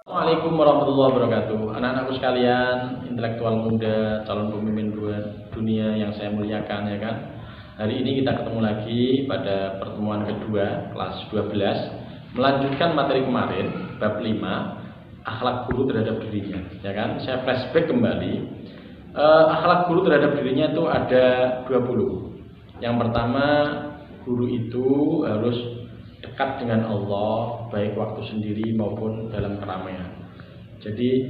Assalamualaikum warahmatullahi wabarakatuh. Anak-anakku sekalian, intelektual muda, calon pemimpin dunia yang saya muliakan, ya kan. Hari ini kita ketemu lagi pada pertemuan kedua kelas 12, melanjutkan materi kemarin bab 5, akhlak guru terhadap dirinya, ya kan. Saya flashback kembali. Akhlak guru terhadap dirinya itu ada 20. Yang pertama, guru itu harus dekat dengan Allah, baik waktu sendiri maupun dalam keramaian. Jadi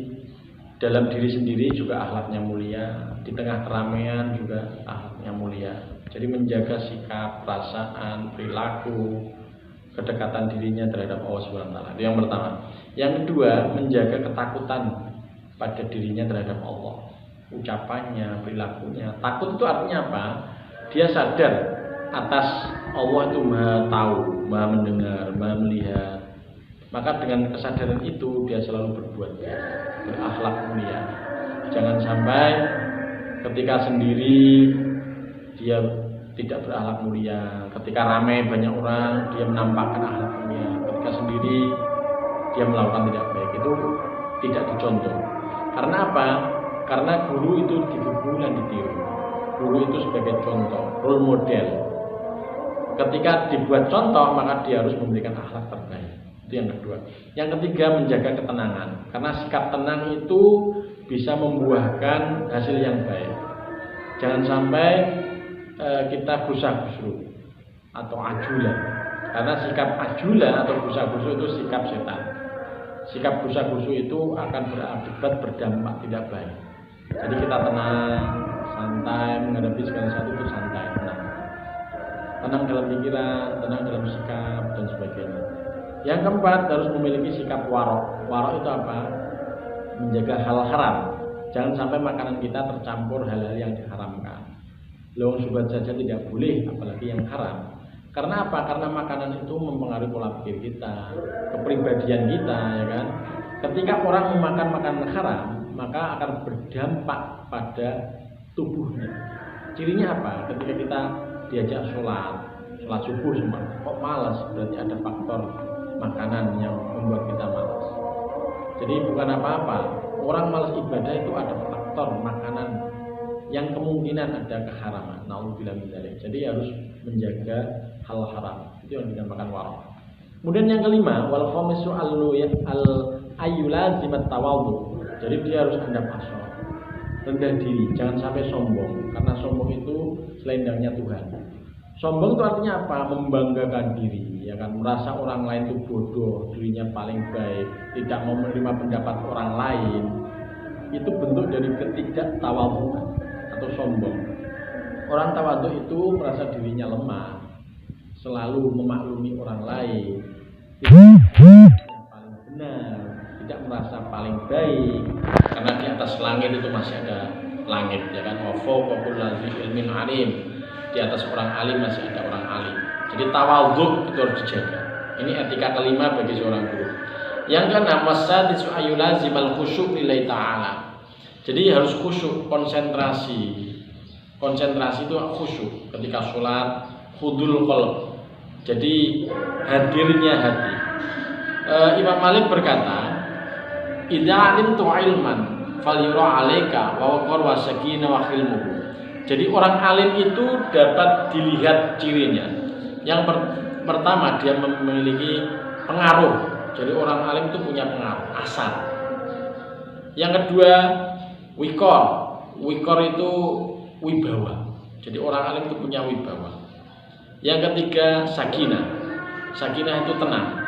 dalam diri sendiri juga akhlaknya mulia, di tengah keramaian juga akhlaknya mulia. Jadi menjaga sikap, perasaan, perilaku, kedekatan dirinya terhadap Allah SWT. Itu yang pertama. Yang kedua, menjaga ketakutan pada dirinya terhadap Allah. Ucapannya, perilakunya. Takut itu artinya apa? Dia sadar atas Allah itu maha tahu, maha mendengar, maha melihat. Maka dengan kesadaran itu dia selalu berbuat baik, berakhlak mulia. Jangan sampai ketika sendiri dia tidak berakhlak mulia, ketika ramai banyak orang dia menampakkan akhlak mulia, ketika sendiri dia melakukan tidak baik. Itu tidak dicontoh. Karena apa? Karena guru itu ditiru dan ditiru. Guru itu sebagai contoh, role model. Ketika dibuat contoh, maka dia harus memberikan akhlak terbaik. Itu yang kedua. Yang ketiga, menjaga ketenangan. Karena sikap tenang itu bisa membuahkan hasil yang baik. Jangan sampai kita gusah-gusru atau ajulan. Karena sikap ajulan atau gusah-gusru itu sikap setan. Sikap gusah-gusru itu akan berakibat berdampak tidak baik. Jadi kita tenang, santai menghadapi segala sesuatu itu santai, tenang. Tenang dalam pikiran, tenang dalam sikap, dan sebagainya. Yang keempat, harus memiliki sikap warok. Warok itu apa? Menjaga hal haram. Jangan sampai makanan kita tercampur hal-hal yang diharamkan. Loh, subhat saja tidak boleh, apalagi yang haram. Karena apa? Karena makanan itu mempengaruhi pola pikir kita, kepribadian kita, ya kan? Ketika orang memakan makanan haram, maka akan berdampak pada tubuhnya. Cirinya apa? Ketika kita diajak sholat subuh semua, kok malas, berarti ada faktor makanan yang membuat kita malas. Jadi bukan apa-apa, orang malas ibadah itu ada faktor makanan yang kemungkinan ada keharaman. Nauzubillah min dzalik. Jadi harus menjaga hal haram. Itu yang dinamakan warok. Kemudian yang kelima, wal khamisu ayyulazimat tawadhu. Jadi dia harus hadap asal, rendah diri, jangan sampai sombong. Karena sombong itu selendangnya Tuhan. Sombong itu artinya apa? Membanggakan diri, ya kan? Merasa orang lain itu bodoh, dirinya paling baik, tidak mau menerima pendapat orang lain. Itu bentuk dari ketidaktawadhuan atau sombong. Orang tawadhu itu merasa dirinya lemah, selalu memaklumi orang lain, yang paling benar, tidak merasa paling baik, karena di atas langit itu masih ada langit, ya kan? Wa fawqa kulli ilmin alim. Di atas orang alim masih ada orang alim. Jadi tawadhu itu harus dijaga. Ini etika kelima bagi seorang guru. Yang keenam, wasadisu ayyulazimal khusyuk lillahi ta'ala. Jadi harus khusyuk, konsentrasi. Konsentrasi itu khusyuk ketika sholat, khudul qalb. Jadi hadirnya hati. Imam Malik berkata, idza alimtu ilman falyura 'alaika wa waqar wa sakinah wa khilmuhu. Jadi orang alim itu dapat dilihat cirinya. Yang pertama, dia memiliki pengaruh. Jadi orang alim itu punya pengaruh, asar. Yang kedua, wikor. Wikor itu wibawa. Jadi orang alim itu punya wibawa. Yang ketiga, sakinah. Sakinah itu tenang.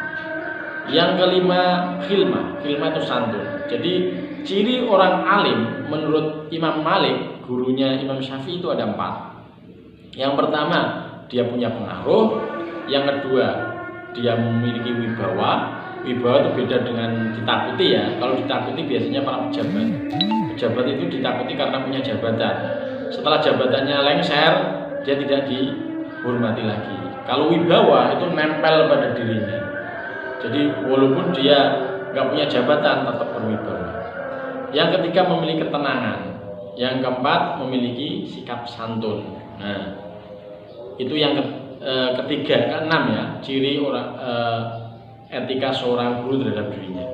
Yang kelima, khilmah. Khilmah itu santun. Jadi ciri orang alim menurut Imam Malik, gurunya Imam Syafi'i, itu ada 4. Yang pertama, dia punya pengaruh. Yang kedua, dia memiliki wibawa. Wibawa itu beda dengan ditakuti, ya. Kalau ditakuti biasanya para pejabat. Pejabat itu ditakuti karena punya jabatan. Setelah jabatannya lengser, dia tidak dihormati lagi. Kalau wibawa itu nempel pada dirinya. Jadi walaupun dia nggak punya jabatan, tetap berwibawa. Yang ketiga, memiliki ketenangan. Yang keempat, memiliki sikap santun. Nah, itu yang ketiga, keenam, ya, ciri orang etika seorang guru terhadap dirinya.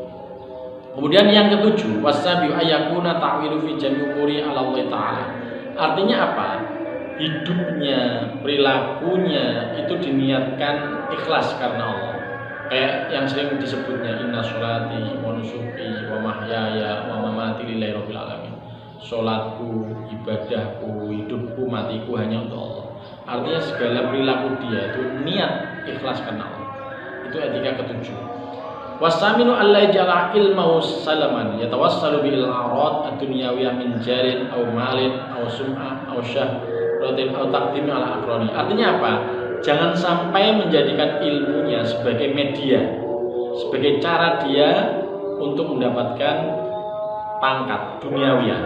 Kemudian yang ketujuh, wasabiu ayakuna ta'wilu fi jami' umuri 'ala Allah taala. Artinya apa? Hidupnya, perilakunya itu diniatkan ikhlas karena Allah. Kayak yang sering disebutnya inna sholati wa nusuki wa mahyaya wa mamati lillahi rabbil alamin. Salatku, ibadahku, hidupku, matiku hanya untuk Allah. Artinya segala perilaku dia itu niat ikhlas karena Allah. Itu etika ketujuh. Wasaminu alla jala ilmu salaman yatawassalu bil arad ad-dunyawiyah min jarin aw malin aw sum'ah aw syahratin aw taqdim ala aqrani. Artinya apa? Jangan sampai menjadikan ilmunya sebagai media, sebagai cara dia untuk mendapatkan pangkat duniawiyah.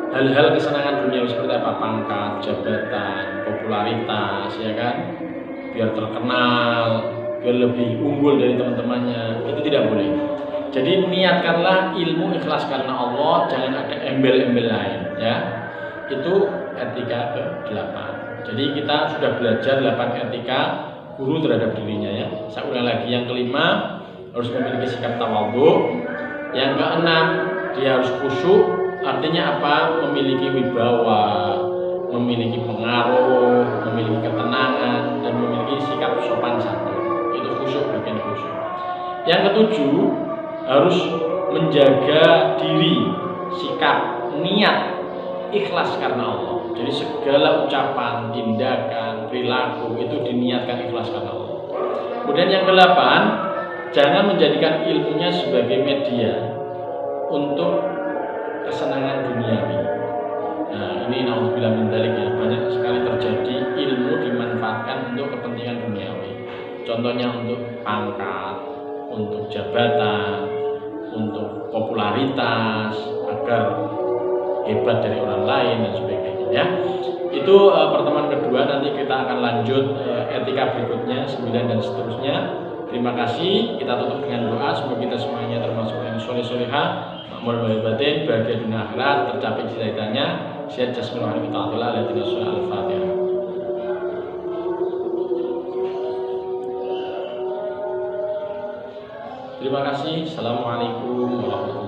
Hal-hal kesenangan duniawi seperti apa? Pangkat, jabatan, popularitas, ya kan? Biar terkenal, biar lebih unggul dari teman-temannya, itu tidak boleh. Jadi niatkanlah ilmu ikhlas karena Allah, jangan ada embel-embel lain, ya. Itu etika ke-8. Jadi kita sudah belajar 8 etika guru terhadap dirinya, ya. Saya ulang lagi, yang kelima harus memiliki sikap tawadhu. Yang keenam dia harus khusyuk. Artinya apa? Memiliki wibawa, memiliki pengaruh, memiliki ketenangan, dan memiliki sikap sopan santun. Itu khusyuk, bagian khusyuk. Yang ketujuh harus menjaga diri, sikap, niat ikhlas karena Allah. Jadi segala ucapan, tindakan, perilaku itu diniatkan ikhlas karena Allah. Kemudian yang ke-8, jangan menjadikan ilmunya sebagai media untuk kesenangan duniawi. Nah, ini naudzubillah min dzalik, ya. Banyak sekali terjadi ilmu dimanfaatkan untuk kepentingan duniawi. Contohnya untuk pangkat, untuk jabatan, untuk popularitas, agar hebat dari orang lain dan sebagainya, ya. Itu pertemuan kedua. Nanti kita akan lanjut etika berikutnya 9 dan seterusnya. Terima kasih. Kita tutup dengan doa semoga kita semuanya termasuk yang soleh-solehah, makmur lahir batin, bahagia dunia akhirat, tercapai cita-citanya. Sehat jasmani wa ta'ala al-Fatihah. Terima kasih. Assalamualaikum warahmatullahi wabarakatuh.